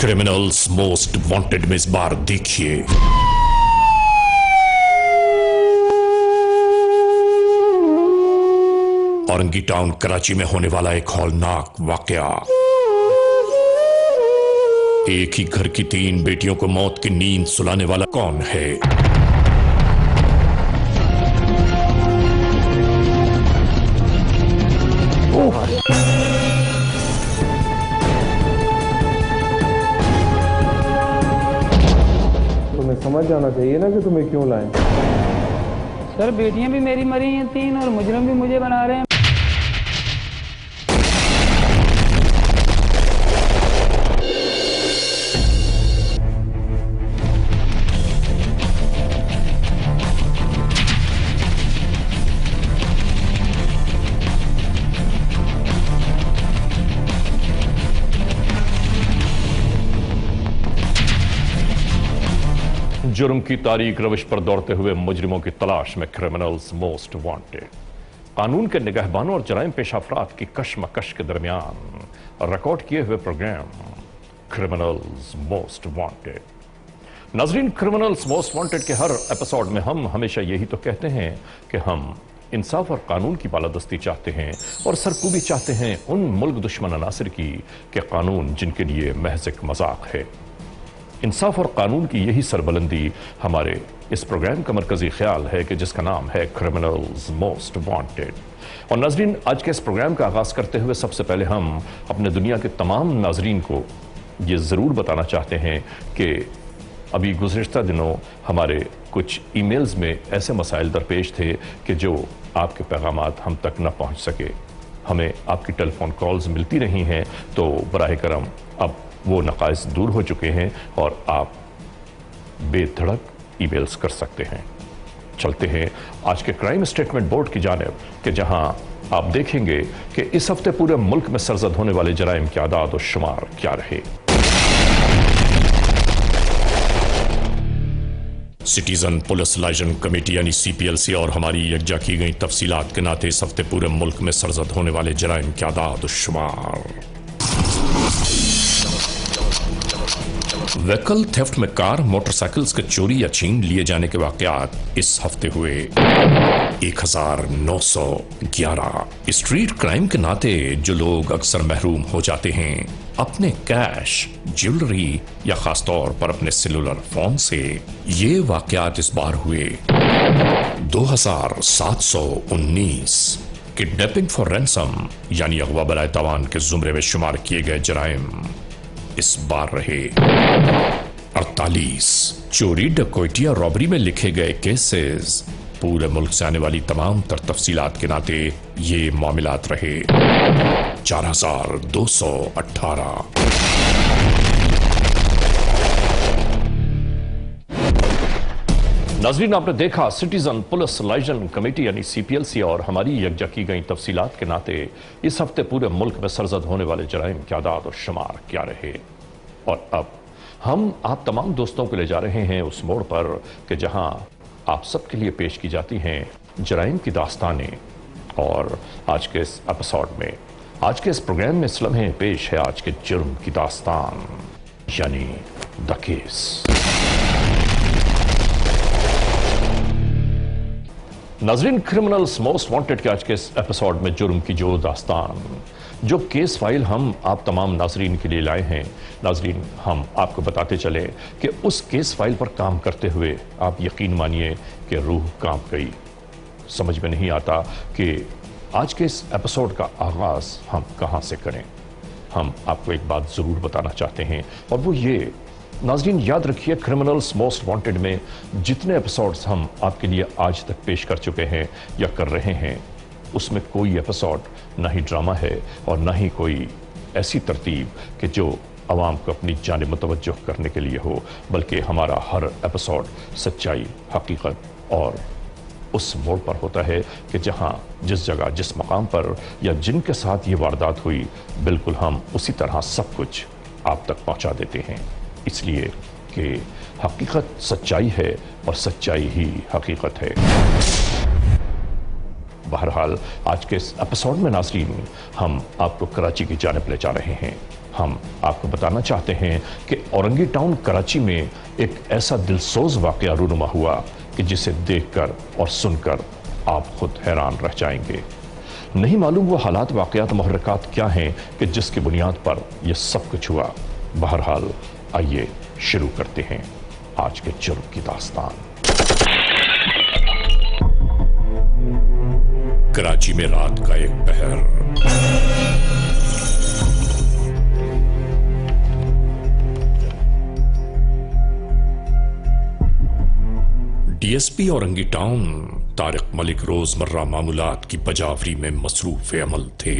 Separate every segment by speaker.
Speaker 1: Criminals most wanted में इस बार देखिए औरंगी टाउन कराची में होने वाला एक हौलनाक वाकया। एक ही घर की 3 बेटियों को मौत की नींद सुलाने वाला कौन है?
Speaker 2: तुम्हें समझ जाना चाहिए ना कि तुम्हें क्यों लाए।
Speaker 3: सर बेटियां भी मेरी मरी हैं 3 और मुजरिम भी मुझे बना रहे हैं।
Speaker 1: जुर्म की तारीख रविश पर दौड़ते हुए मुजरिमों की तलाश में क्रिमिनल्स मोस्ट वांटेड। कानून के निगहबानों और जराइम पेशा अफराद की कशमकश के दरमियान रिकॉर्ड किए हुए प्रोग्राम क्रिमिनल्स मोस्ट वांटेड। नाजरीन, क्रिमिनल्स मोस्ट वांटेड के हर एपिसोड में हम हमेशा यही तो कहते हैं कि हम इंसाफ और कानून की बालादस्ती चाहते हैं और सरकूबी चाहते हैं उन मुल्क दुश्मन अनासिर की कि कानून जिनके लिए महज एक मजाक है। इंसाफ और कानून की यही सरबलंदी हमारे इस प्रोग्राम का मरकजी ख्याल है कि जिसका नाम है क्रिमिनल्स मोस्ट वांटेड। और नाजरीन, आज के इस प्रोग्राम का आगाज करते हुए सबसे पहले हम अपने दुनिया के तमाम नाजरीन को ये जरूर बताना चाहते हैं कि अभी गुज़िश्ता दिनों हमारे कुछ ईमेल्स में ऐसे मसाइल दरपेश थे कि जो आपके पैगामात हम तक न पहुंच सके। हमें आपकी टेलीफोन कॉल्स मिलती नहीं हैं, तो बराह करम अब वो नकाइस दूर हो चुके हैं और आप बेधड़क ईमेल्स कर सकते हैं। चलते हैं आज के क्राइम स्टेटमेंट बोर्ड की जानिब कि जहां आप देखेंगे कि इस हफ्ते पूरे मुल्क में सरजद होने वाले जराइम के आदाद और शुमार क्या रहे। सिटीजन पुलिस लाइजन कमेटी यानी CPLC और हमारी यकजा की गई तफसीलात के नाते इस हफ्ते पूरे मुल्क में सरजद होने वाले जराइम के आदाद और शुमार। व्हीकल थेफ्ट में कार मोटरसाइकिल्स के चोरी या छीन लिए जाने के वाकयात इस हफ्ते हुए 1911। स्ट्रीट क्राइम के नाते जो लोग अक्सर महरूम हो जाते हैं अपने कैश, ज्वेलरी या खासतौर पर अपने सेलुलर फोन से, ये वाकयात इस बार हुए 2719। किडनैपिंग फॉर रैंसम यानी अगवा बराए तावान के जुमरे में शुमार किए गए जराइम इस बार रहे 48। चोरी, डकैती और रॉबरी में लिखे गए केसेस पूरे मुल्क से आने वाली तमाम तर तफसीलात के नाते ये मामलात रहे 4218। नाजरीन, आपने देखा सिटीजन पुलिस लाइजन कमेटी यानी CPLC और हमारी यकजा की गई तफसीलात के नाते इस हफ्ते पूरे मुल्क में सरजद होने वाले जराइम के आदाद और शुमार क्या रहे। और अब हम आप तमाम दोस्तों को ले जा रहे हैं उस मोड़ पर कि जहां आप सबके लिए पेश की जाती हैं जराइम की दास्तानें। और आज के इस एपिसोड में, आज के इस प्रोग्राम में इस लम्हे पेश है आज के जुर्म की दास्तान यानी द केस। नाजरीन, क्रिमिनल्स मोस्ट वांटेड के आज के इस एपिसोड में जुर्म की जो दास्तान, जो केस फाइल हम आप तमाम नाजरीन के लिए लाए हैं, नाजरीन हम आपको बताते चले कि उस केस फाइल पर काम करते हुए आप यकीन मानिए कि रूह कांप गई। समझ में नहीं आता कि आज के इस एपिसोड का आगाज हम कहां से करें। हम आपको एक बात जरूर बताना चाहते हैं और वो ये, नाजरीन याद रखिए, क्रिमिनल्स मोस्ट वांटेड में जितने एपिसोड्स हम आपके लिए आज तक पेश कर चुके हैं या कर रहे हैं, उसमें कोई एपिसोड ना ही ड्रामा है और ना ही कोई ऐसी तरतीब कि जो आवाम को अपनी जानिब मुतवज्जो करने के लिए हो, बल्कि हमारा हर एपिसोड सच्चाई, हकीकत और उस मोड़ पर होता है कि जहां जिस जगह, जिस मकाम पर या जिनके साथ ये वारदात हुई, बिल्कुल हम उसी तरह सब कुछ आप तक पहुंचा देते हैं। इसलिए कि हकीकत सच्चाई है और सच्चाई ही हकीकत है। बहरहाल आज के इस एपिसोड में नाज़रीन हम आपको कराची की जानिब ले जा रहे हैं। हम आपको बताना चाहते हैं कि औरंगी टाउन कराची में एक ऐसा दिलसोज वाकया रूनुमा हुआ कि जिसे देखकर और सुनकर आप खुद हैरान रह जाएंगे। नहीं मालूम वो हालात, वाकयात, मुहर्रिकात क्या हैं कि जिसकी बुनियाद पर यह सब कुछ हुआ। बहरहाल आइए शुरू करते हैं आज के जुर्म की दास्तान। कराची में रात का एक पहर। डीएसपी औरंगी टाउन तारिक मलिक रोजमर्रा मामूलात की बजावरी में मसरूफ अमल थे।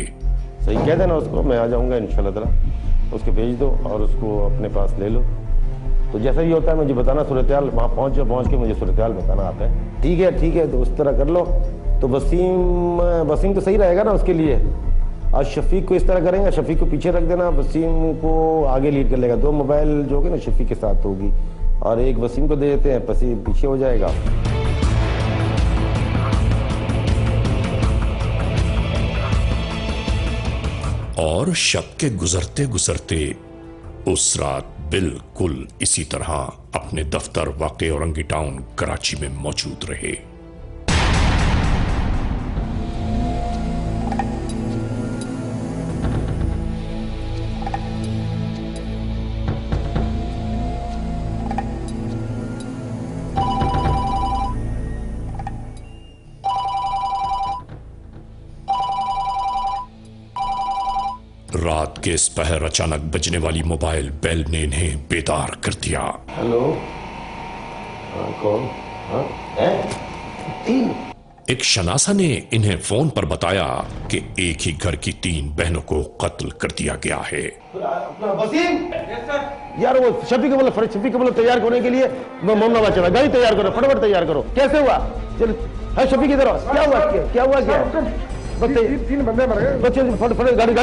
Speaker 4: सही कह देना उसको, मैं आ जाऊंगा इंशाल्लाह ताला। उसके भेज दो और उसको अपने पास ले लो। तो जैसा भी होता है मुझे बताना, सूरत-ए-हाल वहाँ पहुँच के मुझे सूरत-ए-हाल बताना आता है। ठीक है, तो उस तरह कर लो। तो वसीम तो सही रहेगा ना उसके लिए। आज शफीक को इस तरह करेंगे, शफीक को पीछे रख देना, वसीम को आगे लीड कर लेगा। 2 मोबाइल जो होगी ना शफीक के साथ होगी और एक वसीम को दे देते हैं, पीछे हो जाएगा।
Speaker 1: और शब के गुजरते गुजरते उस रात बिल्कुल इसी तरह अपने दफ्तर वाक़े औरंगी टाउन कराची में मौजूद रहे। रात के इस पहर अचानक बजने वाली मोबाइल बेल ने इन्हें बेदार कर दिया।
Speaker 4: हेलो, कौन?
Speaker 1: एक शनासा ने इन्हें फोन पर बताया कि एक ही घर की 3 बहनों को कत्ल कर दिया गया है।
Speaker 4: वसीम, यार वो शफीक को बोलो तैयार होने के लिए। मोहम्मदाबाद चला, गाड़ी तैयार करो, फटाफट तैयार करो। कैसे हुआ? चलो, है शफीक इधर आओ। क्या हुआ? 3 बंदे मर गए। बच्चे फटाफट गाड़ी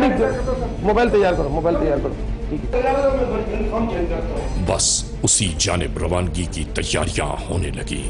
Speaker 4: मोबाइल तैयार करो। ठीक है।
Speaker 1: बस उसी जानिब रवानगी की तैयारियां होने लगी।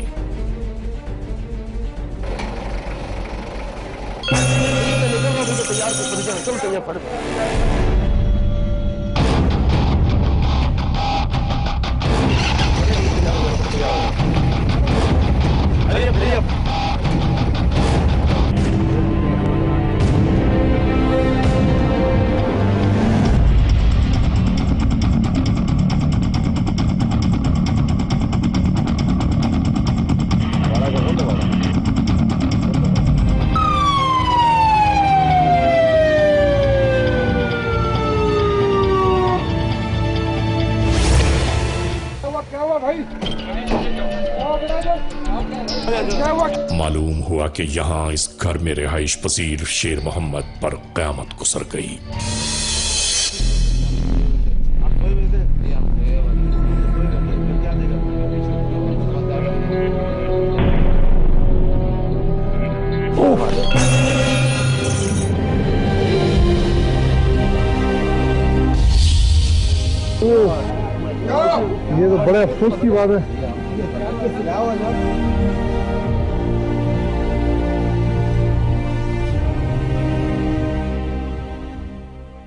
Speaker 1: मालूम हुआ कि यहां इस घर में रिहाइश पजीर शेर मोहम्मद पर कयामत गुजर गई।
Speaker 2: ये तो बड़े अफसोस की बात है।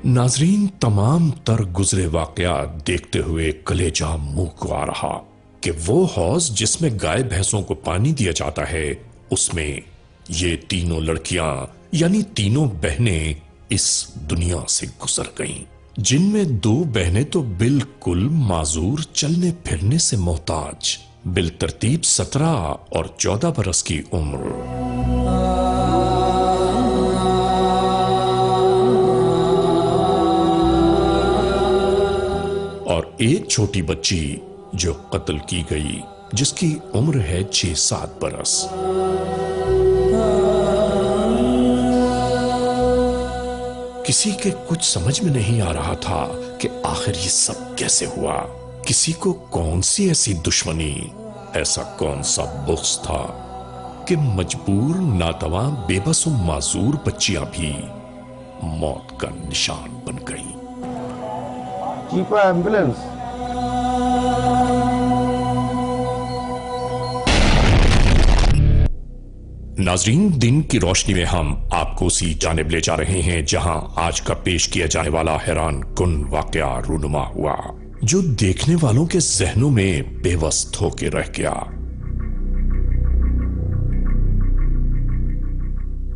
Speaker 1: नाजरीन, तमाम तर गुजरे वाकयात देखते हुए कलेजा मुंह को आ रहा कि वो हौज जिसमें गाय भैंसों को पानी दिया जाता है, उसमें ये तीनों लड़कियां यानी तीनों बहनें इस दुनिया से गुजर गईं, जिनमें 2 बहनें तो बिल्कुल माजूर, चलने फिरने से मोहताज, बिलतरतीब 17 और 14 बरस की उम्र। और एक छोटी बच्ची जो कत्ल की गई, जिसकी उम्र है 6-7 बरस। किसी के कुछ समझ में नहीं आ रहा था कि आखिर ये सब कैसे हुआ। किसी को कौन सी ऐसी दुश्मनी, ऐसा कौन सा बुग़्ज़ था कि मजबूर, नातवा, बेबस और माजूर बच्चियां भी मौत का निशान बन गईं।
Speaker 4: चीपा एम्बुलेंस।
Speaker 1: नाजरीन, दिन की रोशनी में हम आपको उसी जानिब ले जा रहे हैं जहां आज का पेश किया जाने वाला हैरान कुन वाकया रूनुमा हुआ, जो देखने वालों के जहनों में बेबस होके रह गया।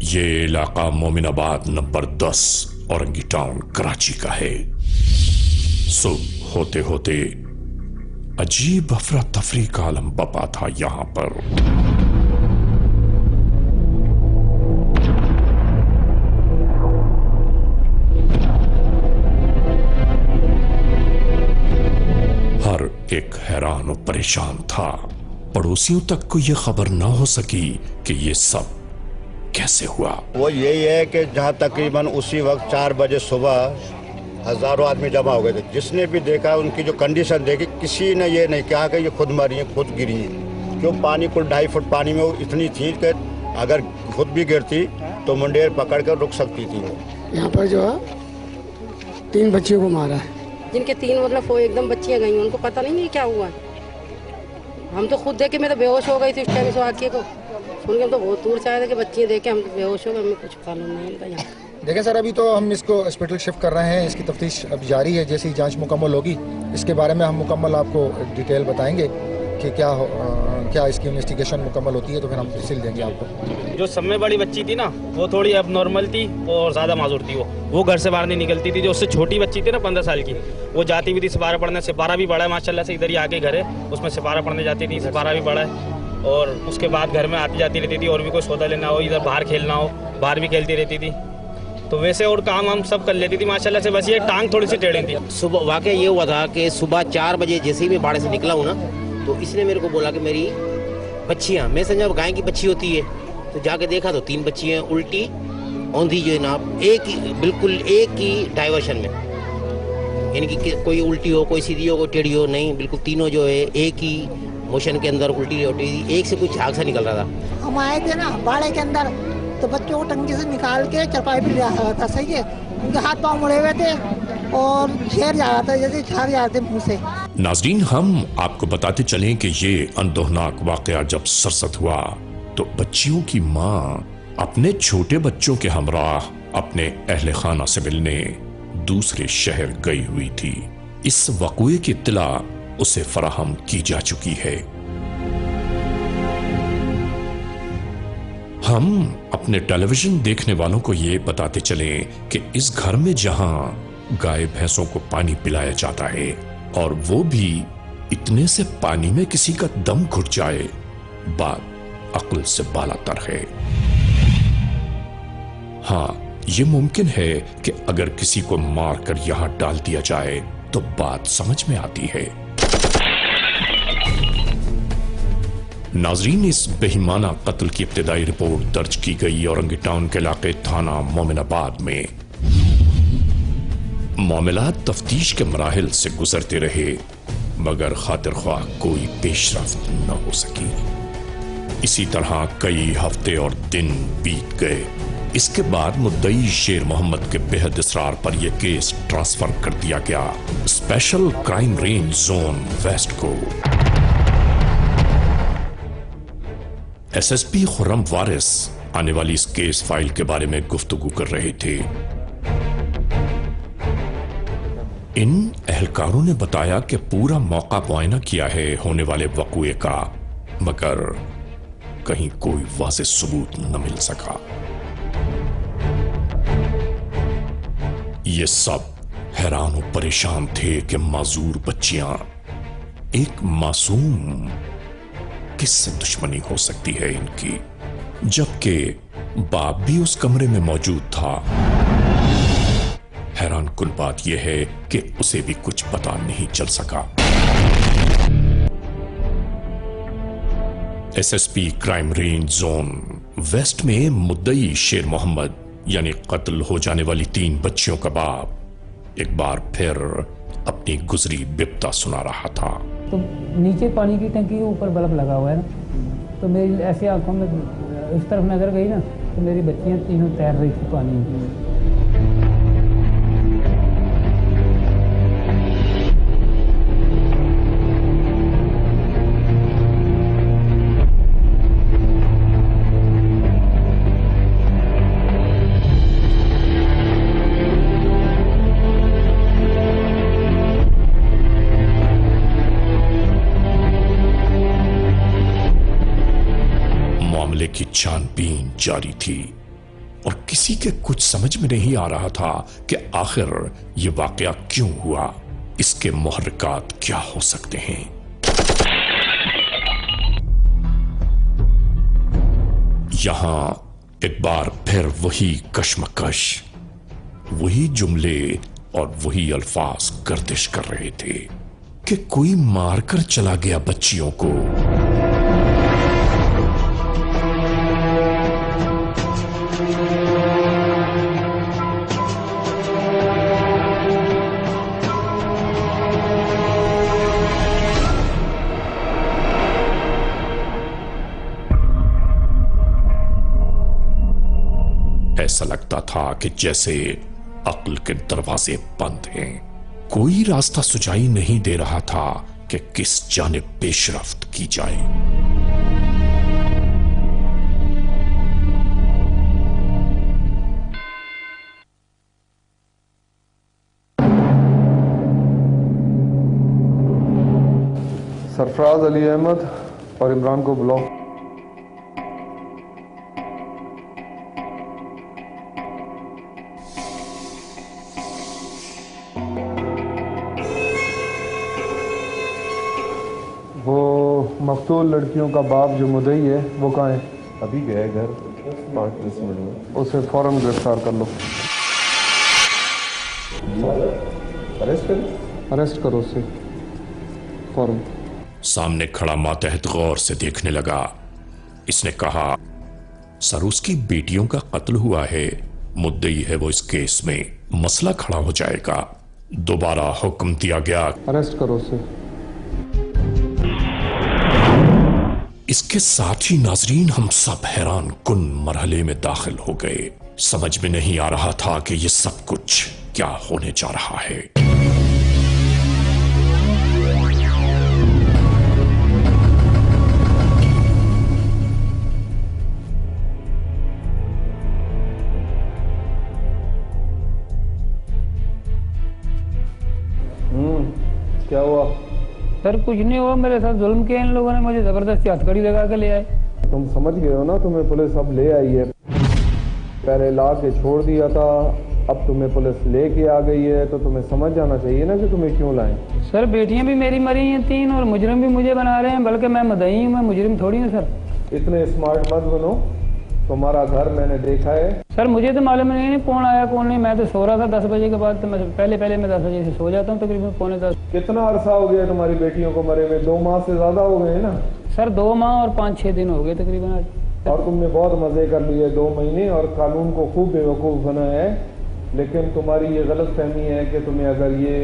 Speaker 1: ये इलाका मोमिनाबाद नंबर 10 औरंगी टाउन कराची का है। सुबह होते होते अजीब अफरा तफरी का आलम बपा था यहां पर। हर एक हैरान और परेशान था। पड़ोसियों तक को यह खबर ना हो सकी कि यह सब कैसे हुआ।
Speaker 5: वो यही है कि जहाँ तकरीबन उसी वक्त 4 बजे सुबह हजारों आदमी जमा हो गए थे। जिसने भी देखा उनकी जो कंडीशन देखी, किसी ने ये नहीं कहा कि ये खुद मरी है, खुद गिरी है। क्यों पानी कुल 2.5 फुट पानी में वो इतनी थी कि अगर खुद भी गिरती तो मुंडेर पकड़ कर रुक सकती थी। वो
Speaker 6: यहाँ पर जो है 3 बच्चियों को मारा है,
Speaker 7: जिनके 3 मतलब वो एकदम बच्चियाँ गई, उनको पता नहीं क्या हुआ। हम तो खुद देखे, मैं तो बेहोश हो गई थी उस टाइम। इस वाक्य को सुन के हम तो बहुत दूर से आए थे कि बच्चियाँ देखे, हम तो बेहोश हो गए, हमें कुछ मालूम नहीं मिलता यहाँ।
Speaker 8: देखें सर, अभी तो हम इसको हॉस्पिटल शिफ्ट कर रहे हैं, इसकी तफ्तीश अब जारी है। जैसी जांच मुकम्मल होगी इसके बारे में हम मुकम्मल आपको डिटेल बताएंगे कि क्या इसकी इन्वेस्टिगेशन मुकम्मल होती है तो फिर हम तफसील देंगे आपको।
Speaker 9: जो सब में बड़ी बच्ची थी ना, वो थोड़ी अब नॉर्मल थी और ज़्यादा माजूर थी। वो घर से बाहर नहीं निकलती थी। जो उससे छोटी बच्ची थी ना 15 साल की, वो जाती भी थी सिपारा पढ़ने। सिपारा भी बड़ा है माशाल्लाह से, इधर ही आके घर है, उसमें सिपारा पढ़ने जाती थी। सिपारा भी बड़ा है और उसके बाद घर में आती जाती रहती थी। और भी कोई सौदा लेना हो, इधर बाहर खेलना हो, बाहर भी खेलती रहती थी। तो वैसे और काम हम सब कर लेती थी माशाल्लाह से। बस ये टांग थोड़ी सी टेढ़ी थी।
Speaker 10: सुबह वाकया ये हुआ था कि सुबह 4 बजे जैसे ही मैं बाड़े से निकला हूँ ना, तो इसने मेरे को बोला कि मेरी बच्चियाँ, मैं समझा गाय की बच्ची होती है। तो जाके देखा तो 3 बच्चियाँ उल्टी औंधी जो है ना, बिल्कुल एक ही डाइवर्शन में, यानी कि कोई उल्टी हो, कोई सीधी हो, कोई टेढ़ी हो, नहीं, बिल्कुल तीनों जो है एक ही मोशन के अंदर उल्टी होती थी। एक से कुछ झाग सा निकल रहा था।
Speaker 6: हम आए थे ना बाड़े के अंदर, तो बच्चों को टंकी से निकाल के चरपाई पर जा रहा था। सही है, उनके हाथ पाँव मुड़े हुए थे और शेर जा रहा था, जैसे झाग जा रहे थे मुँह से।
Speaker 1: नाजरीन, हम आपको बताते चलें कि ये अनदोहनाक वाकया जब सरसत हुआ तो बच्चियों की माँ अपने छोटे बच्चों के हमराह अपने अहले खाना से मिलने दूसरे शहर गई हुई थी। इस वक़ूए की इत्तला उसे फराहम की जा चुकी है। हम अपने टेलीविजन देखने वालों को ये बताते चलें कि इस घर में जहां गाय भैंसों को पानी पिलाया जाता है और वो भी इतने से पानी में किसी का दम घुट जाए, बात अक्ल से बालातर है। हाँ, ये मुमकिन है कि अगर किसी को मारकर यहां डाल दिया जाए तो बात समझ में आती है। नाजरीन, इस बेईमाना कत्ल की इब्तिदाई रिपोर्ट दर्ज की गई औरंगी टाउन के इलाके थाना मोमिनाबाद में। मामलात तफ्तीश के मराहिल से गुजरते रहे मगर खातिर ख्वाह कोई पेशरफ्त न हो सकी। इसी तरह कई हफ्ते और दिन बीत गए। इसके बाद मुद्दई शेर मोहम्मद के बेहद इसरार पर यह केस ट्रांसफर कर दिया गया special crime range zone west को। एसएसपी खुर्रम वारिस आने वाली इस केस फाइल के बारे में गुफ्तगू कर रहे थे। इन एहलकारों ने बताया कि पूरा मौका मुआयना किया है होने वाले वक़ूए का, मगर कहीं कोई वाज़ेह सबूत न मिल सका। ये सब हैरान और परेशान थे कि माजूर बच्चियां, एक मासूम, किससे दुश्मनी हो सकती है इनकी, जबकि बाप भी उस कमरे में मौजूद था। हैरान कुन बात यह है कि उसे भी कुछ पता नहीं चल सका। SSP crime range zone west में मुद्दई शेर मोहम्मद यानी कत्ल हो जाने वाली 3 बच्चियों का बाप एक बार फिर अपनी गुजरी बिपता सुना रहा था।
Speaker 3: तो नीचे पानी की टंकी के ऊपर बल्ब लगा हुआ है ना, तो मेरी ऐसे आंखों में उस तरफ नजर गई ना, तो मेरी बच्चियां तीनों तैर रही थी पानी में।
Speaker 1: छानबीन जारी थी और किसी के कुछ समझ में नहीं आ रहा था कि आखिर ये वाकया क्यों हुआ, इसके मुहर्रिकात क्या हो सकते हैं। यहां एक बार फिर वही कश्मकश, वही जुमले और वही अल्फाज गर्दिश कर रहे थे कि कोई मारकर चला गया बच्चियों को। ऐसा लगता था कि जैसे अक्ल के दरवाजे बंद हैं। कोई रास्ता सुझाई नहीं दे रहा था कि किस जानिब पेशरफ्त की जाए।
Speaker 2: सरफराज अली अहमद और इमरान को बुलाओ। वो मकतूल लड़कियों का बाप जो मुद्दई है वो कहाँ है?
Speaker 4: अभी गया है घर 5-10 मिनट में।
Speaker 2: उसे फौरन गिरफ्तार कर लो। अरेस्ट करो उसे फौरन।
Speaker 1: सामने खड़ा मातहत गौर से देखने लगा। इसने कहा, सर उसकी बेटियों का कत्ल हुआ है, मुद्दई है वो इस केस में, मसला खड़ा हो जाएगा। दोबारा हुक्म दिया गया,
Speaker 2: अरेस्ट करो उसे।
Speaker 1: इसके साथ ही नाजरीन हम सब हैरान कुन मरहले में दाखिल हो गए। समझ में नहीं आ रहा था कि ये सब कुछ क्या होने जा रहा है।
Speaker 2: क्या हुआ?
Speaker 3: सर कुछ नहीं हुआ, मेरे साथ जुल्म किया इन लोगों ने, मुझे जबरदस्ती हथकड़ी लगा के ले आए।
Speaker 2: तुम समझ गए हो ना, तुम्हें पुलिस अब ले आई है। पहले ला के छोड़ दिया था, अब तुम्हें पुलिस लेके आ गई है, तो तुम्हें समझ जाना चाहिए ना कि तुम्हें क्यों लाएं।
Speaker 3: सर बेटियां भी मेरी मरी हैं 3 और मुजरिम भी मुझे बना रहे हैं, बल्कि मैं मुद्दई हूँ, मैं मुजरिम थोड़ी हूँ सर।
Speaker 2: इतने स्मार्ट मत बनो, तुम्हारा घर मैंने देखा है।
Speaker 3: सर मुझे तो मालूम नहीं कौन आया कौन नहीं, मैं तो सो रहा था 10 बजे के बाद, तो मैं पहले मैं 10 बजे से सो जाता हूँ तकरीबन 9:45।
Speaker 2: कितना अरसा हो गया तुम्हारी बेटियों को मरे हुए? 2 माह से ज्यादा हो गए हैं ना
Speaker 3: सर? 2 माह और 5-6 दिन हो गए तकरीबन आज।
Speaker 2: और तुमने बहुत मजे कर लिए 2 महीने और कानून को खूब बेवकूफ़ बनाया है। लेकिन तुम्हारी ये गलत फहमी है कि तुम्हें अगर ये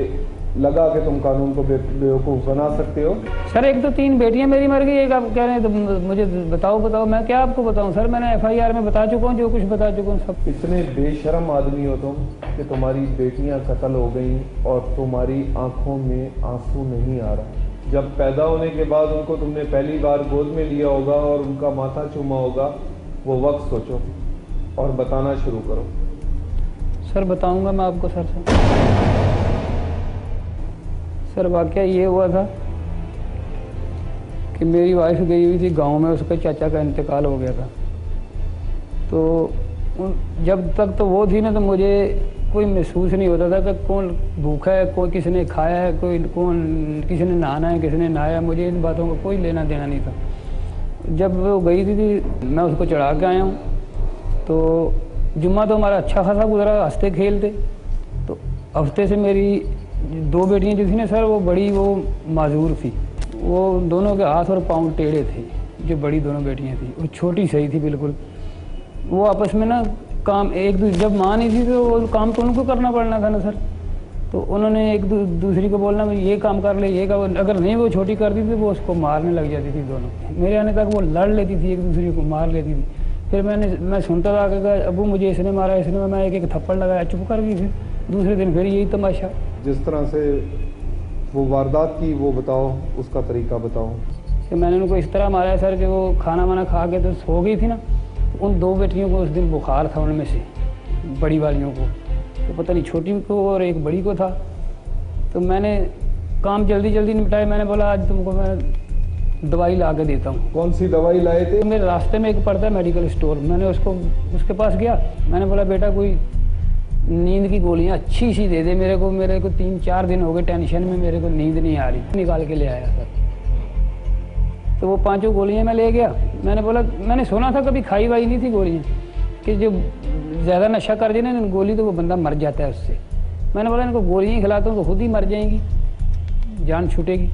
Speaker 2: लगा कि तुम कानून को बेवकूफ़ बना सकते हो।
Speaker 3: सर एक तो 3 बेटियां मेरी मर गई, एक आप कह रहे हैं तो मुझे बताओ मैं क्या आपको बताऊं सर? मैंने FIR में बता चुका हूं, जो कुछ बता चुका हूं सब।
Speaker 2: इतने बेशर्म आदमी हो तुम कि तुम्हारी बेटियां कत्ल हो गई और तुम्हारी आंखों में आंसू नहीं आ रहा। जब पैदा होने के बाद उनको तुमने पहली बार गोद में लिया होगा और उनका माथा चूमा होगा, वो वक्त सोचो और बताना शुरू करो।
Speaker 3: सर बताऊंगा मैं आपको सर वाकया ये हुआ था कि मेरी वाइफ गई हुई थी गांव में, उसके चाचा का इंतकाल हो गया था। तो जब तक तो वो थी ना, तो मुझे कोई महसूस नहीं होता था कि कौन भूखा है, कोई किसने खाया है, किसी ने नहाना है, किसी ने नहाया। मुझे इन बातों का कोई लेना देना नहीं था। जब वो गई थी मैं उसको चढ़ा के आया हूँ, तो जुम्मा तो हमारा अच्छा खासा गुजरा, हंसते खेलते। तो हफ्ते से मेरी 2 बेटियां जो थी ना सर, वो बड़ी वो माजूर थी, वो दोनों के हाथ और पाँव टेढ़े थे। जो बड़ी दोनों बेटियां थी, वो छोटी सही थी बिल्कुल। वो आपस में ना काम एक दूसरे, जब माँ नहीं थी तो वो काम तो उनको करना पड़ना था ना सर। तो उन्होंने एक दूसरी को बोलना ये काम कर ले, ये काम, अगर नहीं वो छोटी करती थी वो उसको मारने लग जाती थी। दोनों मेरे आने तक वो लड़ लेती थी, एक दूसरे को मार लेती थी। फिर मैं सुनता था कि अबू मुझे इसने मारा, इसने, मैं एक थप्पड़ लगाया, चुप कर गई। फिर दूसरे दिन फिर यही तमाशा।
Speaker 2: जिस तरह से वो वारदात की वो बताओ, उसका तरीका बताओ।
Speaker 3: कि मैंने उनको इस तरह मारा है सर कि वो खाना वाना खा के तो सो गई थी ना, उन 2 बेटियों को उस दिन बुखार था, उनमें से बड़ी वालियों को, तो पता नहीं छोटी को और एक बड़ी को था। तो मैंने काम जल्दी निपटाया। मैंने बोला आज तुमको मैं दवाई ला के देता हूँ।
Speaker 2: कौन सी दवाई लाए थे?
Speaker 3: मेरे रास्ते में एक पड़ता है मेडिकल स्टोर, मैंने उसके पास गया, मैंने बोला बेटा कोई नींद की गोलियाँ अच्छी सी दे दे मेरे को 3-4 दिन हो गए टेंशन में, मेरे को नींद नहीं आ रही। निकाल के ले आया सर, तो वो 5 गोलियाँ मैं ले गया। मैंने बोला, मैंने सुना था कभी खाई वाई नहीं थी गोलियाँ, कि जो ज़्यादा नशा कर दे ना गोली तो वो बंदा मर जाता है उससे। मैंने बोला इनको गोलियाँ खिलाता हूँ तो खुद ही मर जाएंगी, जान छूटेगी।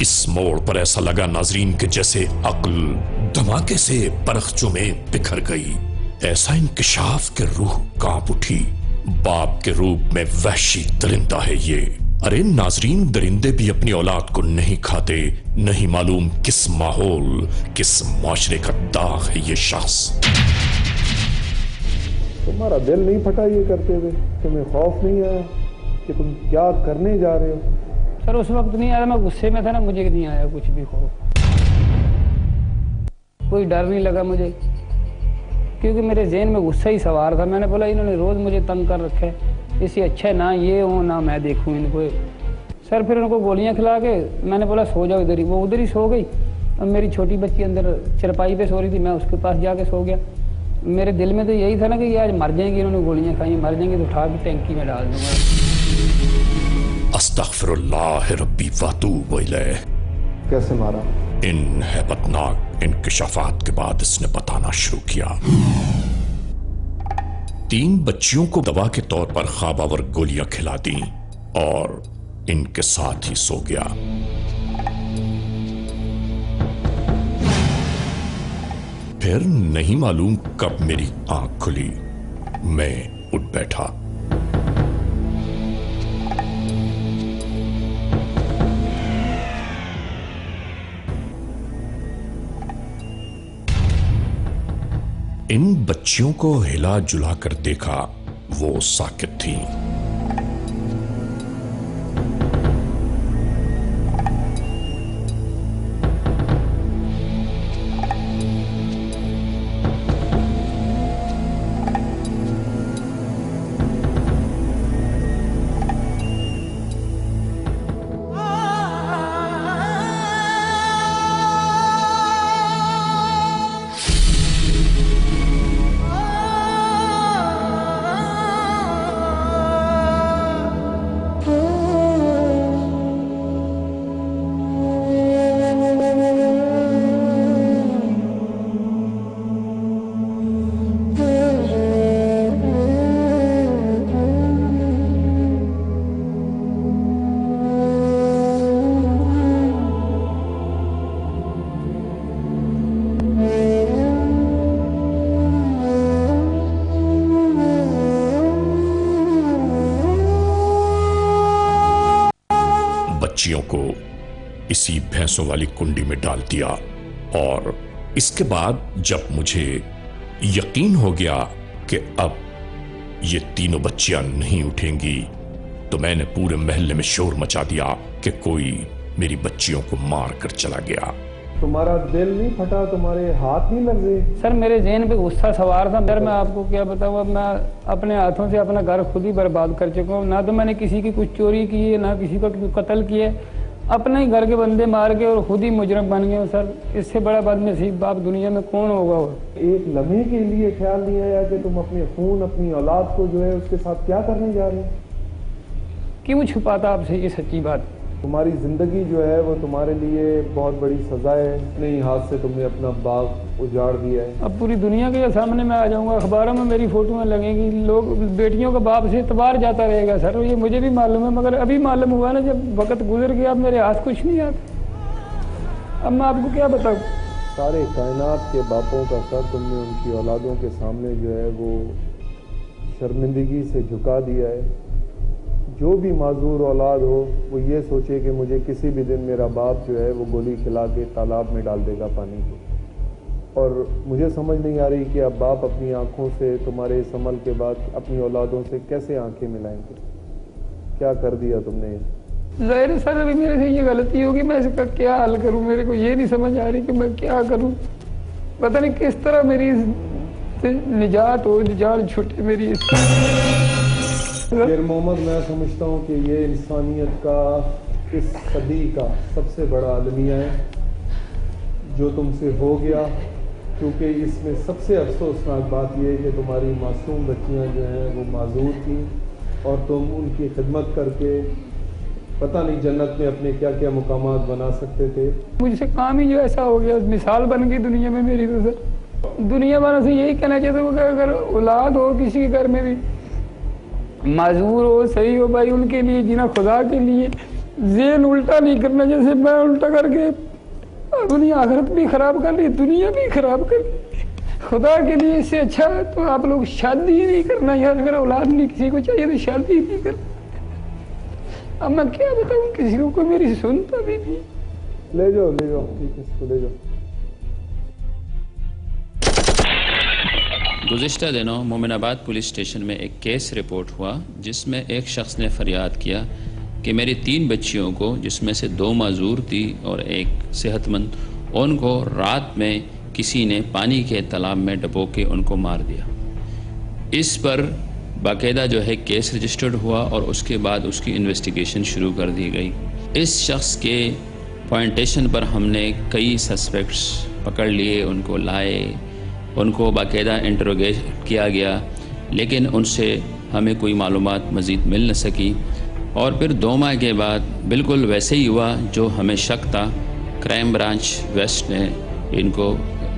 Speaker 1: इस मोड़ पर ऐसा लगा नाजरीन के जैसे अक्ल धमाके से परख्चों में बिखर गई। ऐसा इंकिशाफ के रूह कांप उठी। बाप के रूप में वहशी दरिंदा है ये। अरे नाजरीन, दरिंदे भी अपनी औलाद को नहीं खाते। नहीं मालूम किस माहौल, किस माशरे का दाग है ये शख्स।
Speaker 2: तुम्हारा दिल नहीं फटा ये करते हुए? तुम्हें खौफ नहीं आया कि तुम क्या करने जा रहे हो?
Speaker 3: सर उस वक्त नहीं आया, मैं गुस्से में था ना, मुझे नहीं आया कुछ भी खौफ, कोई डर नहीं लगा मुझे, क्योंकि मेरे ज़हन में गुस्सा ही सवार था। मैंने बोला इन्होंने रोज़ मुझे तंग कर रखा है, इससे अच्छा ना ये हो ना मैं देखूं इनको। सर फिर उनको गोलियां खिला के मैंने बोला सो जाओ इधर ही, वो उधर ही सो गई। अब मेरी छोटी बच्ची अंदर चरपाई पे सो रही थी, मैं उसके पास जाके सो गया। मेरे दिल में तो यही था ना कि ये आज मर जाएंगी, इन्होंने गोलियां खाई, मर जाएंगी तो उठा के टैंकी में डाल दूंगा।
Speaker 1: अस्तगफिरुल्लाह रब्बी वतूब इलैह।
Speaker 2: कैसे मारा?
Speaker 1: इन हैबतनाक इंकिशाफात के बाद इसने बताना शुरू किया। 3 बच्चियों को दवा के तौर पर ख्वाबावर गोलियां खिला दी और इनके साथ ही सो गया। फिर नहीं मालूम कब मेरी आंख खुली, मैं उठ बैठा। इन बच्चियों को हिला जुला कर देखा, वो साकित थीं। बच्चियों को इसी भैंसों वाली कुंडी में डाल दिया और इसके बाद जब मुझे यकीन हो गया कि अब ये तीनों बच्चियां नहीं उठेंगी, तो मैंने पूरे मोहल्ले में शोर मचा दिया कि कोई मेरी बच्चियों को मार कर चला गया।
Speaker 2: तुम्हारा दिल नहीं फटा? तुम्हारे हाथ नहीं लग गए?
Speaker 3: सर मेरे ज़हन पे गुस्सा सवार था। सर मैं आपको क्या बताऊँ, अब मैं अपने हाथों से अपना घर खुद ही बर्बाद कर चुका हूँ। ना तो मैंने किसी की कुछ चोरी की है, ना किसी को कत्ल किया, अपने ही घर के बंदे मार के और खुद ही मुजरम बन गए। सर इससे बड़ा बदनसीब बाप दुनिया में कौन होगा?
Speaker 2: एक लम्हे के लिए ख्याल नहीं आया कि तुम अपने खून, अपनी औलाद को जो है उसके साथ क्या करने जा रहे हो?
Speaker 3: क्यों छुपाता आपसे ये सच्ची बात?
Speaker 2: तुम्हारी जिंदगी जो है वो तुम्हारे लिए बहुत बड़ी सजा है। अपने ही हाथ से तुमने अपना बाग उजाड़ दिया है।
Speaker 3: अब पूरी दुनिया के सामने मैं आ जाऊंगा, अखबारों में मेरी फोटोएं लगेंगी, लोग बेटियों का बाप से इतबार जाता रहेगा। सर ये मुझे भी मालूम है, मगर अभी मालूम हुआ ना, जब वक्त गुजर गया अब मेरे हाथ कुछ नहीं आता। अब मैं आपको क्या बताऊँ?
Speaker 2: सारे कायनात के बापों का सर तुमने उनकी औलादों के सामने जो है वो शर्मिंदगी से झुका दिया है। जो भी माजूर औलाद हो वो ये सोचे कि मुझे किसी भी दिन मेरा बाप जो है वो गोली खिला के तालाब में डाल देगा पानी को। और मुझे समझ नहीं आ रही कि अब बाप अपनी आंखों से तुम्हारे इस अमल के बाद अपनी औलादों से कैसे आंखें मिलाएंगे। क्या कर दिया तुमने?
Speaker 3: ज़ाहिर है सर अभी मेरे से ये गलती होगी, मैं इसका क्या हल करूं? मेरे को ये नहीं समझ आ रही कि मैं क्या करूं। पता नहीं किस तरह मेरी निजात हो, जान छूटे मेरी।
Speaker 2: फिर मोहम्मद, मैं समझता हूँ कि ये इंसानियत का इस सदी का सबसे बड़ा अलमिया है जो तुमसे हो गया, क्योंकि इसमें सबसे अफसोसनाक बात यह है कि तुम्हारी मासूम बच्चियां जो हैं वो माजूर थीं और तुम उनकी खिदमत करके पता नहीं जन्नत में अपने क्या क्या मुकामात बना सकते थे।
Speaker 3: मुझसे काम ही जो ऐसा हो गया, मिसाल बन गई दुनिया में मेरी। तो सर दुनिया वालों से यही कहना चाहते हो कि अगर औलाद हो किसी के घर में भी, माजूर हो, सही हो, भाई उनके लिए जीना खुदा के लिए, ज़ेन उल्टा नहीं करना जैसे मैं उल्टा करके अपनी आखिरत भी खराब कर ली, दुनिया भी खराब कर ली। खुदा के लिए इससे अच्छा है तो आप लोग शादी ही नहीं करना यार। अगर औलाद नहीं किसी को चाहिए तो शादी ही नहीं करना। अब मैं क्या बताऊँ किसी को, कोई मेरी सुनता भी नहीं।
Speaker 2: ले जाओ ठीक है, इसको ले जाओ।
Speaker 11: गुज़िश्ता दिनों मोमिनाबाद पुलिस स्टेशन में एक केस रिपोर्ट हुआ जिसमें एक शख्स ने फरियाद किया कि मेरी 3 बच्चियों को, जिसमें से 2 माजूर थी और एक सेहतमंद, उनको रात में किसी ने पानी के तालाब में डबो के उनको मार दिया। इस पर बाकायदा जो है केस रजिस्टर्ड हुआ और उसके बाद उसकी इन्वेस्टिगेशन शुरू कर दी गई। इस शख्स के पॉइंटेशन पर हमने कई सस्पेक्ट्स पकड़ लिए, उनको लाए, उनको बाकायदा इंटरोगेट किया गया, लेकिन उनसे हमें कोई मालूमात मज़ीद मिल न सकी। और फिर 2 माह के बाद बिल्कुल वैसे ही हुआ जो हमें शक था। क्राइम ब्रांच वेस्ट ने इनको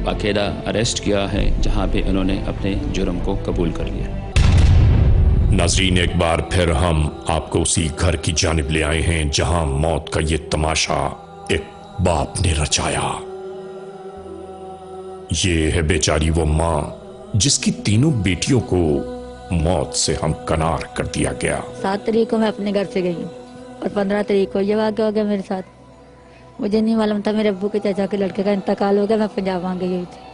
Speaker 11: बाकायदा अरेस्ट किया है, जहां पे इन्होंने अपने जुर्म को कबूल कर लिया।
Speaker 1: नाजरीन, एक बार फिर हम आपको उसी घर की जानिब ले आए हैं जहां मौत का ये तमाशा एक बाप ने रचाया। ये है बेचारी वो माँ जिसकी 3 बेटियों को मौत से हमकनार कर दिया गया।
Speaker 12: 7 तारीख को मैं अपने घर से गई हूँ और 15 तारीख को ये वाक़या हो गया मेरे साथ। मुझे नहीं मालूम था मेरे अब्बू के चाचा के लड़के का इंतकाल हो गया। मैं पंजाब वहाँ गई थी,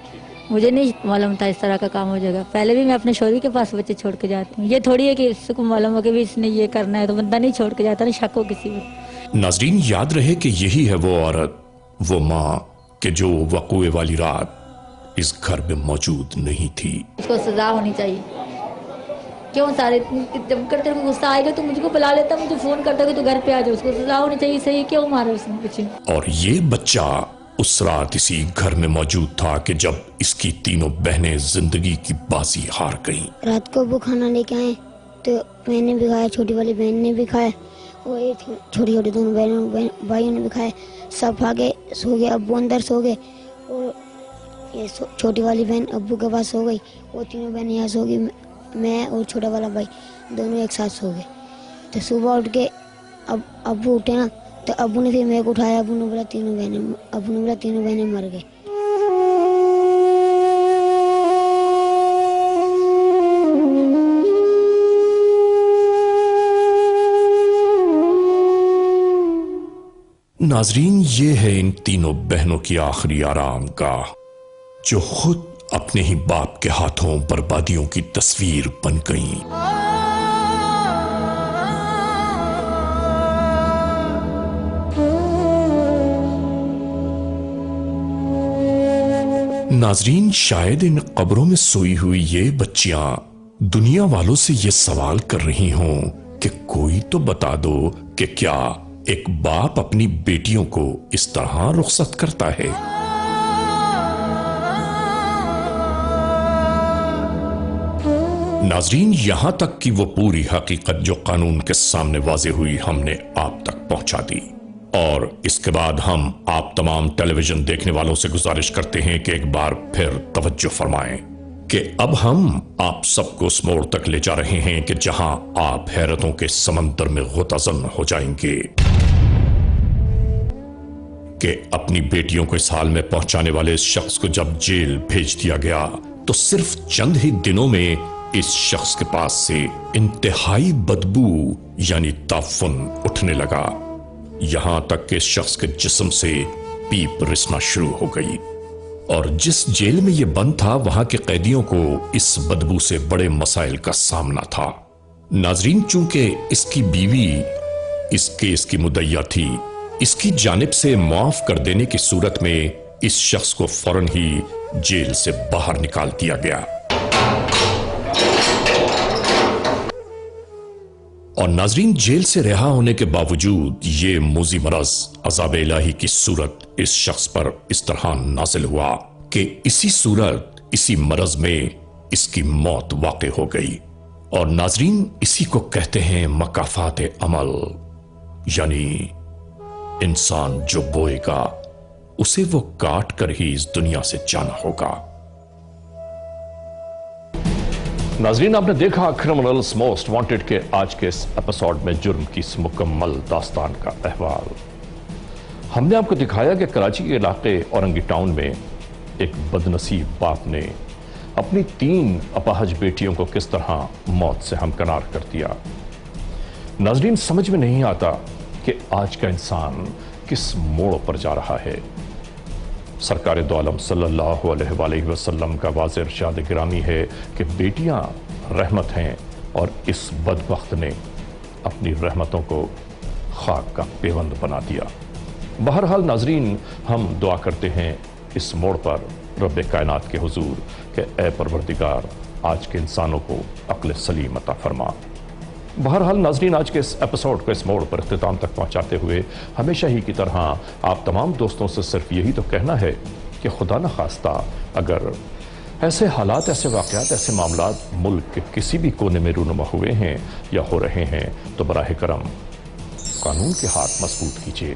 Speaker 12: मुझे नहीं मालूम था इस तरह का काम हो जाएगा। पहले भी मैं अपने शौहर के पास बच्चे छोड़ के जाती हूँ। ये थोड़ी है कि इसको मालूम हो कि भी इसने ये करना है तो बंदा नहीं छोड़ के जाता, नहीं शक हो किसी को।
Speaker 1: नाजरीन, याद रहे कि यही है वो औरत, वो माँ कि जो वक़ूए वाली रात इस घर में मौजूद नहीं थी।
Speaker 12: उसको सजा होनी चाहिए। क्यों सारे जब करते को गुस्सा आएगा तो मुझको बुला लेता, मुझे फोन करता कि तू घर पे आ जा, उसको सजा होनी चाहिए। सही क्यों मारा उसने बच्चे?
Speaker 1: और ये बच्चा उस रात इसी घर में मौजूद था कि जब इसकी 3 बहनें जिंदगी की बाजी हार गईं।
Speaker 13: रात को वो खाना लेके आए तो मैंने भी खाया, छोटी वाली बहन ने भी खाया और ये छोटी छोटी 2 बहनों भाइयों ने भी खाया। सब आगे सो गए, अब्बू अंदर सो गए और ये छोटी वाली बहन अब्बू के पास सो गई। वो 3 बहनें यहाँ सो गई, मैं और छोटा वाला भाई दोनों एक साथ सो गए। तो सुबह उठ के अब अब्बू उठे ना तो अब्बू ने फिर मेरे को उठाया। अब्बू ने बोला 3 बहनें मर गई।
Speaker 1: नाजरीन, ये है इन 3 बहनों की आखिरी आराम गाह जो खुद अपने ही बाप के हाथों बर्बादियों की तस्वीर बन गईं। नाजरीन, शायद इन कब्रों में सोई हुई ये बच्चियां दुनिया वालों से ये सवाल कर रही हों कि कोई तो बता दो कि क्या एक बाप अपनी बेटियों को इस तरह रुखसत करता है? नाजरीन, यहां तक कि वो पूरी हकीकत जो कानून के सामने वाज़े हुई हमने आप तक पहुंचा दी। और इसके बाद हम आप तमाम टेलीविजन देखने वालों से गुजारिश करते हैं कि एक बार फिर तवज्जो फरमाएं कि अब हम आप सबको उस मोड़ तक ले जा रहे हैं कि जहां आप हैरतों के समंदर में गुताज़न हो जाएंगे कि अपनी बेटियों को इस हाल में पहुंचाने वाले इस शख्स को जब जेल भेज दिया गया तो सिर्फ चंद ही दिनों में इस शख्स के पास से इंतहाई बदबू यानी ताफुन उठने लगा। यहां तक कि इस शख्स के जिस्म से पीप रिसना शुरू हो गई। और जिस जेल में यह बंद था वहां के कैदियों को इस बदबू से बड़े मसाइल का सामना था। नाजरीन, चूंकि इसकी बीवी इस केस की मुद्दइया थी, इसकी जानिब से माफ कर देने की सूरत में इस शख्स को फौरन ही जेल से बाहर निकाल दिया गया। और नाजरीन, जेल से रिहा होने के बावजूद ये मूजी मरज अज़ाब इलाही की सूरत इस शख्स पर इस तरह नाजिल हुआ कि इसी सूरत, इसी मरज में इसकी मौत वाक़ हो गई। और नाजरीन, इसी को कहते हैं मकाफात अमल, यानी इंसान जो बोएगा उसे वो काट कर ही इस दुनिया से जाना होगा। नाजरीन, आपने देखा क्रिमिनल्स मोस्ट वांटेड के आज के इस एपिसोड में जुर्म की इस मुकम्मल दास्तान का अहवाल। हमने आपको दिखाया कि कराची के इलाके औरंगी टाउन में एक बदनसीब बाप ने अपनी 3 अपाहज बेटियों को किस तरह मौत से हमकिनार कर दिया। नाजरीन, समझ में नहीं आता कि आज का इंसान किस मोड़ पर जा रहा है। सरकार दो आलम सल्लल्लाहु अलैहि वसल्लम का वाज़ेह इरशाद गिरामी है कि बेटियां रहमत हैं, और इस बदबख्त ने अपनी रहमतों को खाक का पेवंद बना दिया। बहरहाल नाजरीन, हम दुआ करते हैं इस मोड़ पर रब कायनात के हुजूर कि ए परवरदिगार, आज के इंसानों को अक्ल सलीम अता फरमा। बहरहाल नाजरीन, आज के इस एपिसोड को इस मोड़ पर इख्तिताम तक पहुंचाते हुए हमेशा ही की तरह आप तमाम दोस्तों से सिर्फ यही तो कहना है कि खुदा न खास्ता अगर ऐसे हालात, ऐसे वाक़यात, ऐसे मामलात मुल्क के किसी भी कोने में रूनुमा हुए हैं या हो रहे हैं तो बराह करम कानून के हाथ मजबूत कीजिए,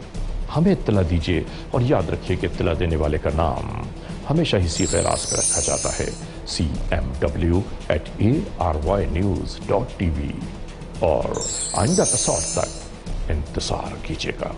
Speaker 1: हमें इत्तला दीजिए, और याद रखिए कि इत्तला देने वाले का नाम हमेशा ही सीग़े राज़ पे रखा जाता है, cmw@arYnews.tv। और आइंदा एपिसोड तक इंतजार कीजिएगा।